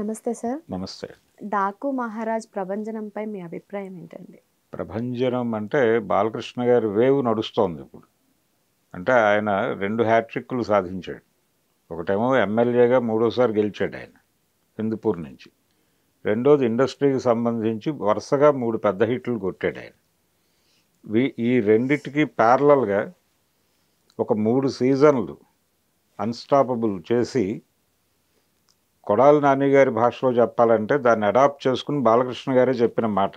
నమస్తే సార్. నమస్తే. 'డాకు మహారాజ్' ప్రభంజనంపై మీ అభిప్రాయం ఏంటండి? ప్రభంజనం అంటే బాలకృష్ణ గారి వేవ్ నడుస్తోంది ఇప్పుడు. అంటే ఆయన 2 హ్యాట్రిక్‌లు సాధించాడు. ఒకటేమో ఎమ్మెల్యేగా మూడోసారి గెలిచాడు ఆయన హిందూపూర్ నుంచి. రెండోది ఇండస్ట్రీకి సంబంధించి వరుసగా 3 పెద్ద హిట్లు కొట్టాడు ఆయన. ఈ రెండిటికి ప్యారలల్‌గా ఒక 3 సీజన్లు అన్‌స్టాపబుల్ చేసి కొడాలి నాని గారి భాషలో చెప్పాలంటే దాన్ని అడాప్ట్ చేసుకుని బాలకృష్ణ గారే చెప్పిన మాట.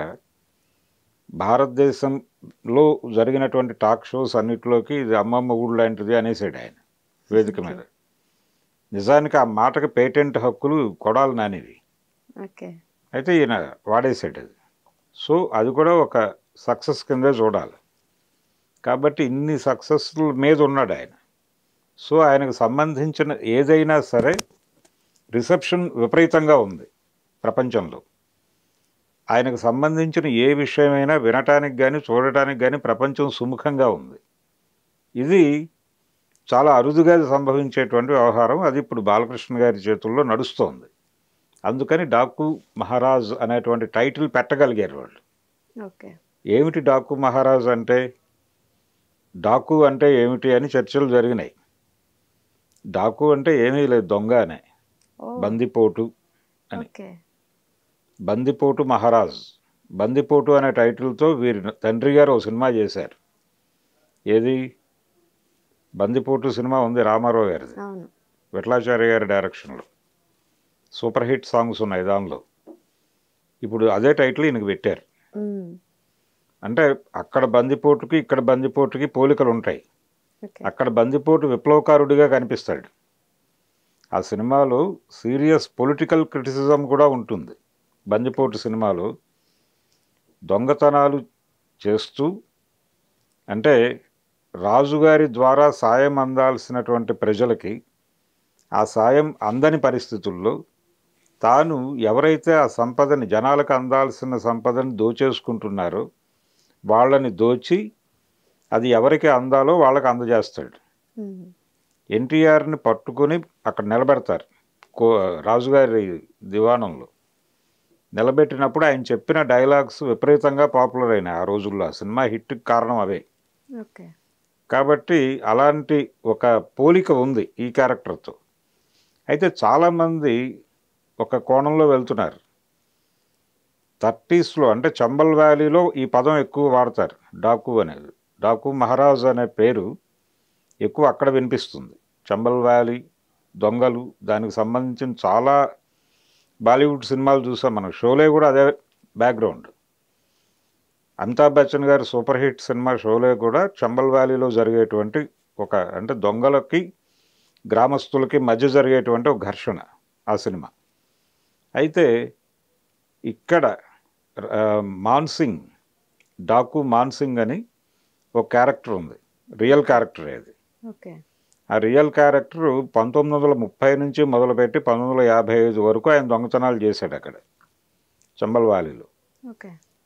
భారతదేశంలో జరిగినటువంటి టాక్ షోస్ అన్నిటిలోకి ఇది అమ్మమ్మ ఊరు లాంటిది అనేసాడు ఆయన వేదిక మీద. నిజానికి ఆ మాటకి పేటెంట్ హక్కులు కొడాలి నానివి. ఓకే. అయితే ఈయన వాడేసాడు అది. సో అది కూడా ఒక సక్సెస్ కిందే చూడాలి. కాబట్టి ఇన్ని సక్సెస్ల మీద ఉన్నాడు ఆయన. సో ఆయనకు సంబంధించిన ఏదైనా సరే రిసెప్షన్ విపరీతంగా ఉంది ప్రపంచంలో. ఆయనకు సంబంధించిన ఏ విషయమైనా వినటానికి కానీ చూడటానికి కానీ ప్రపంచం సుముఖంగా ఉంది. ఇది చాలా అరుదుగా సంభవించేటువంటి వ్యవహారం. అది ఇప్పుడు బాలకృష్ణ గారి చేతుల్లో నడుస్తోంది. అందుకని డాకు మహారాజ్ అనేటువంటి టైటిల్ పెట్టగలిగారు వాళ్ళు. ఓకే. ఏమిటి డాకు మహారాజ్ అంటే, డాకు అంటే ఏమిటి అని చర్చలు జరిగినాయి. డాకు అంటే ఏమీ లేదు, దొంగ అనే, బందిపోటు అని. బందిపోటు మహారాజ్, బందిపోటు అనే టైటిల్తో వీరి తండ్రి గారు ఒక సినిమా చేశారు. ఏది? బందిపోటు సినిమా ఉంది రామారావు గారిది, విఠలాచార్య గారి డైరెక్షన్లో. సూపర్ హిట్ సాంగ్స్ ఉన్నాయి దానిలో. ఇప్పుడు అదే టైటిల్ ఈయనకు పెట్టారు. అంటే అక్కడ బందిపోటుకి ఇక్కడ బందిపోటుకి పోలికలు ఉంటాయి. అక్కడ బందిపోటు విప్లవకారుడిగా కనిపిస్తాడు. ఆ సినిమాలో సీరియస్ పొలిటికల్ క్రిటిసిజం కూడా ఉంటుంది. బందిపోటు సినిమాలో దొంగతనాలు చేస్తూ, అంటే రాజుగారి ద్వారా సాయం అందాల్సినటువంటి ప్రజలకి ఆ సాయం అందని పరిస్థితుల్లో తాను ఎవరైతే ఆ సంపదని, జనాలకు అందాల్సిన సంపదని దోచేసుకుంటున్నారో వాళ్ళని దోచి అది ఎవరికి అందాలో వాళ్ళకి అందజేస్తాడు. ఎన్టీఆర్ని పట్టుకొని అక్కడ నిలబెడతారు రాజుగారి దివాణంలో. నిలబెట్టినప్పుడు ఆయన చెప్పిన డైలాగ్స్ విపరీతంగా పాపులర్ అయినాయి ఆ రోజుల్లో. ఆ సినిమా హిట్కి కారణం అవే. కాబట్టి అలాంటి ఒక పోలిక ఉంది ఈ క్యారెక్టర్తో. అయితే చాలామంది ఒక కోణంలో వెళ్తున్నారు. 30sలో అంటే చంబల్ వ్యాలీలో ఈ పదం ఎక్కువ వాడతారు, డాకు అనేది. డాకు మహారాజ్ అనే పేరు ఎక్కువ అక్కడ వినిపిస్తుంది. చంబల్ వ్యాలీ, దొంగలు, దానికి సంబంధించిన చాలా బాలీవుడ్ సినిమాలు చూసాం మనం. షోలే కూడా అదే బ్యాక్గ్రౌండ్. అమితాబ్ బచ్చన్ గారి సూపర్ హిట్ సినిమా షోలే కూడా చంబల్ వ్యాలీలో జరిగేటువంటి ఒక, అంటే దొంగలకి గ్రామస్తులకి మధ్య జరిగేటువంటి ఒక ఘర్షణ ఆ సినిమా. అయితే ఇక్కడ మాన్సింగ్, డాకు మాన్సింగ్ అని ఒక క్యారెక్టర్ ఉంది, రియల్ క్యారెక్టర్ అది. ఆ రియల్ క్యారెక్టర్ 1930 నుంచి మొదలుపెట్టి 1955 వరకు ఆయన దొంగతనాలు చేశాడు అక్కడ చంబల్ వ్యాలీలో.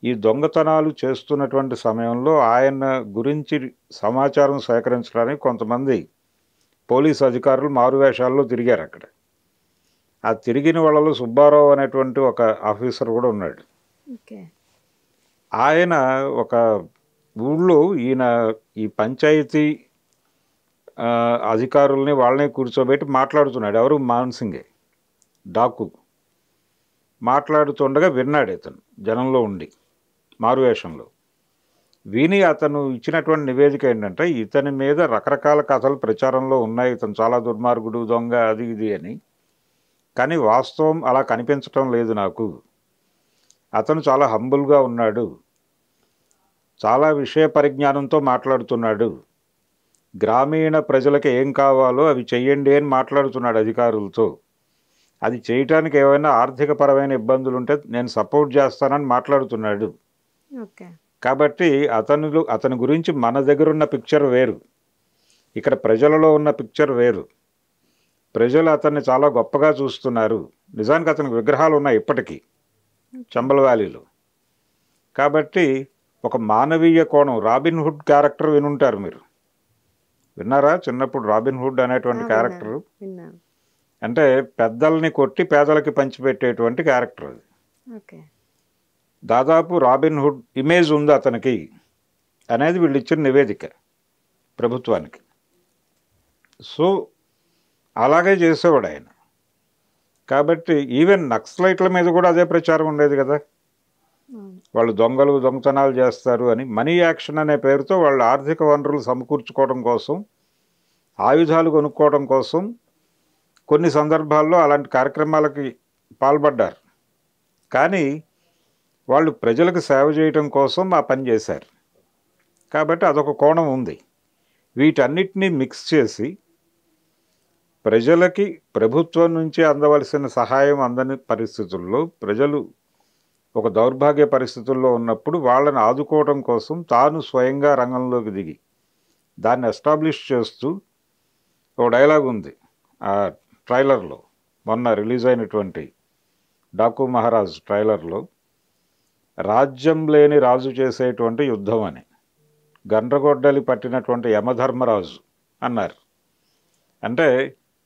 ఈ దొంగతనాలు చేస్తున్నటువంటి సమయంలో ఆయన గురించి సమాచారం సేకరించడానికి కొంతమంది పోలీస్ అధికారులు మారువేషాల్లో తిరిగారు అక్కడ. ఆ తిరిగిన వాళ్ళలో సుబ్బారావు అనేటువంటి ఒక ఆఫీసర్ కూడా ఉన్నాడు. ఆయన ఒక ఊళ్ళో ఈయన ఈ పంచాయతీ అధికారుల్ని వాళ్ళనే కూర్చోబెట్టి మాట్లాడుతున్నాడు. ఎవరు? మాన్సింగే, డాకు. మాట్లాడుతుండగా విన్నాడు ఇతను జనంలో ఉండి మారువేషంలో. విని అతను ఇచ్చినటువంటి నివేదిక ఏంటంటే, ఇతని మీద రకరకాల కథలు ప్రచారంలో ఉన్నాయి, ఇతను చాలా దుర్మార్గుడు, దొంగ, అది ఇది అని. కానీ వాస్తవం అలా కనిపించటం లేదు నాకు. అతను చాలా హంబుల్గా ఉన్నాడు, చాలా విషయ పరిజ్ఞానంతో మాట్లాడుతున్నాడు, గ్రామీణ ప్రజలకు ఏం కావాలో అవి చెయ్యండి అని మాట్లాడుతున్నాడు అధికారులతో. అది చేయటానికి ఏమైనా ఆర్థికపరమైన ఇబ్బందులు ఉంటే నేను సపోర్ట్ చేస్తానని మాట్లాడుతున్నాడు. కాబట్టి అతని గురించి మన దగ్గర ఉన్న పిక్చర్ వేరు, ఇక్కడ ప్రజలలో ఉన్న పిక్చర్ వేరు. ప్రజలు అతన్ని చాలా గొప్పగా చూస్తున్నారు. నిజానికి అతనికి విగ్రహాలు ఉన్నాయి ఇప్పటికీ చంబల్ వ్యాలీలో. కాబట్టి ఒక మానవీయ కోణం, రాబిన్ హుడ్ క్యారెక్టర్ వినుంటారు మీరు, విన్నారా? చిన్నప్పుడు రాబిన్ హుడ్ అనేటువంటి క్యారెక్టర్, అంటే పెద్దల్ని కొట్టి పేదలకి పంచిపెట్టేటువంటి క్యారెక్టర్ అది. ఓకే. దాదాపు రాబిన్ హుడ్ ఇమేజ్ ఉంది అతనికి అనేది వీళ్ళు ఇచ్చిన నివేదిక ప్రభుత్వానికి. సో అలాగే చేసేవాడు ఆయన. కాబట్టి ఈవెన్ నక్సలైట్ల మీద కూడా అదే ప్రచారం ఉండేది కదా, వాళ్ళు దొంగలు దొంగతనాలు చేస్తారు అని. మనీ యాక్షన్ అనే పేరుతో వాళ్ళు ఆర్థిక వనరులు సమకూర్చుకోవడం కోసం, ఆయుధాలు కొనుక్కోవడం కోసం కొన్ని సందర్భాల్లో అలాంటి కార్యక్రమాలకి పాల్పడ్డారు. కానీ వాళ్ళు ప్రజలకు సేవ చేయడం కోసం ఆ పని చేశారు. కాబట్టి అదొక కోణం ఉంది. వీటన్నిటినీ మిక్స్ చేసి ప్రజలకి ప్రభుత్వం నుంచి అందవలసిన సహాయం అందని పరిస్థితుల్లో, ప్రజలు ఒక దౌర్భాగ్య పరిస్థితుల్లో ఉన్నప్పుడు వాళ్ళని ఆదుకోవడం కోసం తాను స్వయంగా రంగంలోకి దిగి దాన్ని ఎస్టాబ్లిష్ చేస్తూ ఒక డైలాగ్ ఉంది ఆ ట్రైలర్లో, మొన్న రిలీజ్ అయినటువంటి డాకు మహారాజ్ ట్రైలర్లో. రాజ్యం లేని రాజు చేసేటువంటి యుద్ధం అని, గండ్రగొడ్డలి పట్టినటువంటి యమధర్మరాజు అన్నారు. అంటే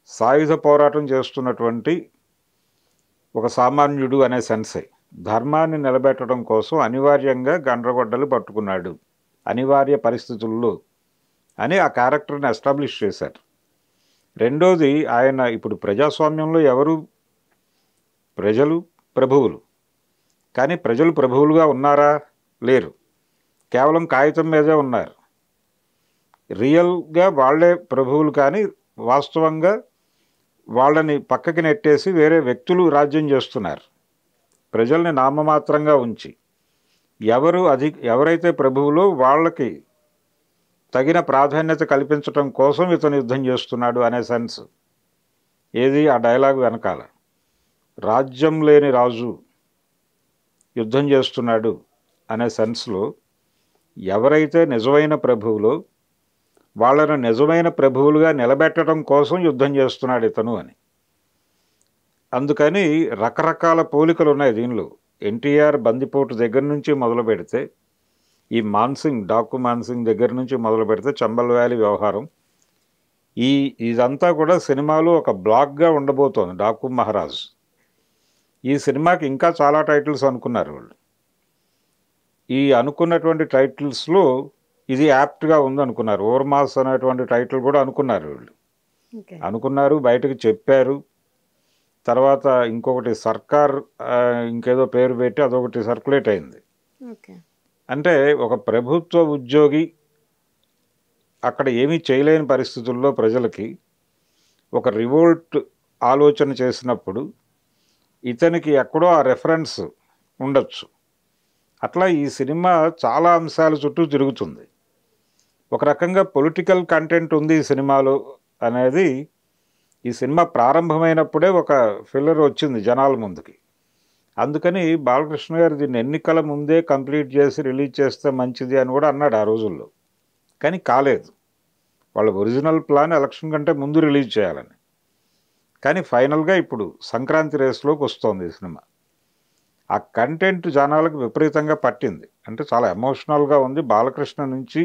సాయుధ పోరాటం చేస్తున్నటువంటి ఒక సామాన్యుడు అనే సెన్సే ధర్మాన్ని నిలబెట్టడం కోసం అనివార్యంగా గండ్రగొడ్డలు పట్టుకున్నాడు అనివార్య పరిస్థితుల్లో అని ఆ క్యారెక్టర్ని ఎస్టాబ్లిష్ చేశారు. రెండోది, ఆయన ఇప్పుడు ప్రజాస్వామ్యంలో ఎవరు? ప్రజలు ప్రభువులు. కానీ ప్రజలు ప్రభువులుగా ఉన్నారా? లేరు. కేవలం కాగితం మీదే ఉన్నారు. రియల్గా వాళ్ళే ప్రభువులు, కానీ వాస్తవంగా వాళ్ళని పక్కకి నెట్టేసి వేరే వ్యక్తులు రాజ్యం చేస్తున్నారు, ప్రజల్ని నామమాత్రంగా ఉంచి. ఎవరైతే ప్రభువులో వాళ్ళకి తగిన ప్రాధాన్యత కల్పించడం కోసం ఇతను యుద్ధం చేస్తున్నాడు అనే సెన్స్ ఏది ఆ డైలాగ్ వెనకాల. రాజ్యం లేని రాజు యుద్ధం చేస్తున్నాడు అనే సెన్స్లో ఎవరైతే నిజమైన ప్రభువులో వాళ్ళను నిజమైన ప్రభువులుగా నిలబెట్టడం కోసం యుద్ధం చేస్తున్నాడు ఇతను అని. అందుకని రకరకాల పోలికలు ఉన్నాయి దీనిలో. ఎన్టీఆర్ బందిపోటు దగ్గర నుంచి మొదలు పెడితే, ఈ మాన్సింగ్, డాకు మాన్సింగ్ దగ్గర నుంచి మొదలు పెడితే చంబల్ వ్యాలీ వ్యవహారం, ఇదంతా కూడా సినిమాలో ఒక బ్లాక్గా ఉండబోతోంది డాకు మహారాజ్. ఈ సినిమాకి ఇంకా చాలా టైటిల్స్ అనుకున్నారు వాళ్ళు. ఈ అనుకున్నటువంటి టైటిల్స్లో ఇది యాప్ట్గా ఉందనుకున్నారు. ఓర్మాస్ అనేటువంటి టైటిల్ కూడా అనుకున్నారు వీళ్ళు. అనుకున్నారు, బయటకు చెప్పారు. తర్వాత ఇంకొకటి సర్కార్ ఇంకేదో పేరు పెట్టి అదొకటి సర్క్యులేట్ అయింది. అంటే ఒక ప్రభుత్వ ఉద్యోగి అక్కడ ఏమీ చేయలేని పరిస్థితుల్లో ప్రజలకి ఒక రివోల్ట్ ఆలోచన చేసినప్పుడు ఇతనికి ఎక్కడో ఆ రెఫరెన్స్ ఉండొచ్చు. అట్లా ఈ సినిమా చాలా అంశాల చుట్టూ తిరుగుతుంది. ఒక రకంగా పొలిటికల్ కంటెంట్ ఉంది ఈ సినిమాలో అనేది ఈ సినిమా ప్రారంభమైనప్పుడే ఒక ఫిల్లర్ వచ్చింది జనాల ముందుకి. అందుకని బాలకృష్ణ గారు దీన్ని ఎన్నికల ముందే కంప్లీట్ చేసి రిలీజ్ చేస్తే మంచిది అని కూడా అన్నాడు ఆ రోజుల్లో. కానీ కాలేదు. వాళ్ళ ఒరిజినల్ ప్లాన్ ఎలక్షన్ కంటే ముందు రిలీజ్ చేయాలని. కానీ ఫైనల్గా ఇప్పుడు సంక్రాంతి రేస్లోకి వస్తోంది ఈ సినిమా. ఆ కంటెంట్ జనాలకు విపరీతంగా పట్టింది. అంటే చాలా ఎమోషనల్గా ఉంది. బాలకృష్ణ నుంచి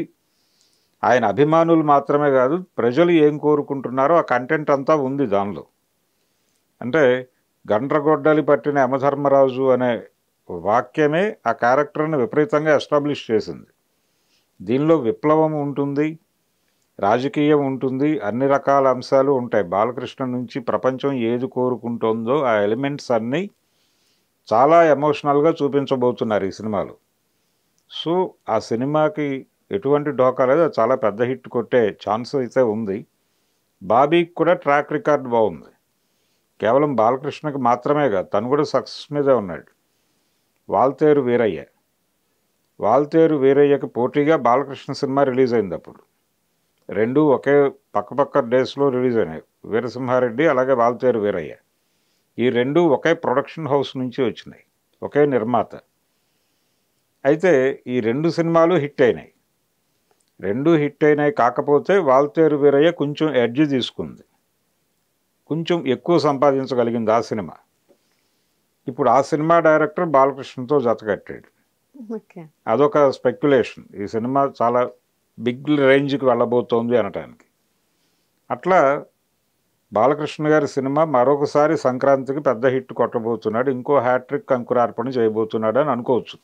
ఆయన అభిమానులు మాత్రమే కాదు, ప్రజలు ఏం కోరుకుంటున్నారో ఆ కంటెంట్ అంతా ఉంది దానిలో. అంటే గండ్రగొడ్డలి పట్టిన యమధర్మరాజు అనే వాక్యమే ఆ క్యారెక్టర్ని విపరీతంగా ఎస్టాబ్లిష్ చేసింది. దీనిలో విప్లవం ఉంటుంది, రాజకీయం ఉంటుంది, అన్ని రకాల అంశాలు ఉంటాయి. బాలకృష్ణ నుంచి ప్రపంచం ఏది కోరుకుంటుందో ఆ ఎలిమెంట్స్ అన్నీ చాలా ఎమోషనల్గా చూపించబోతున్నారు ఈ సినిమాలో. సో ఆ సినిమాకి ఎటువంటి డోకా లేదు, అది చాలా పెద్ద హిట్ కొట్టే ఛాన్స్ అయితే ఉంది. బాబీకి కూడా ట్రాక్ రికార్డ్ బాగుంది. కేవలం బాలకృష్ణకి మాత్రమే కాదు, తను కూడా సక్సెస్ మీదే ఉన్నాడు. వాల్తేరు వీరయ్యకి పోటీగా బాలకృష్ణ సినిమా రిలీజ్ అయింది అప్పుడు. రెండు ఒకే పక్క డేస్లో రిలీజ్ అయినాయి. వీరసింహారెడ్డి అలాగే వాల్తేరు వీరయ్య. ఈ రెండు ఒకే ప్రొడక్షన్ హౌస్ నుంచి వచ్చినాయి, ఒకే నిర్మాత. అయితే ఈ రెండు సినిమాలు హిట్ అయినాయి. కాకపోతే వాల్తేరు వీరయ్య కొంచెం ఎడ్జ్ తీసుకుంది, కొంచెం ఎక్కువ సంపాదించగలిగింది ఆ సినిమా. ఇప్పుడు ఆ సినిమా డైరెక్టర్ బాలకృష్ణతో జతకట్టాడు. అదొక స్పెక్యులేషన్, ఈ సినిమా చాలా బిగ్ రేంజ్కి వెళ్ళబోతోంది అనటానికి. అట్లా బాలకృష్ణ గారి సినిమా మరొకసారి సంక్రాంతికి పెద్ద హిట్ కొట్టబోతున్నాడు, ఇంకో హ్యాట్రిక్ అంకురార్పణ చేయబోతున్నాడు అని అనుకోవచ్చు.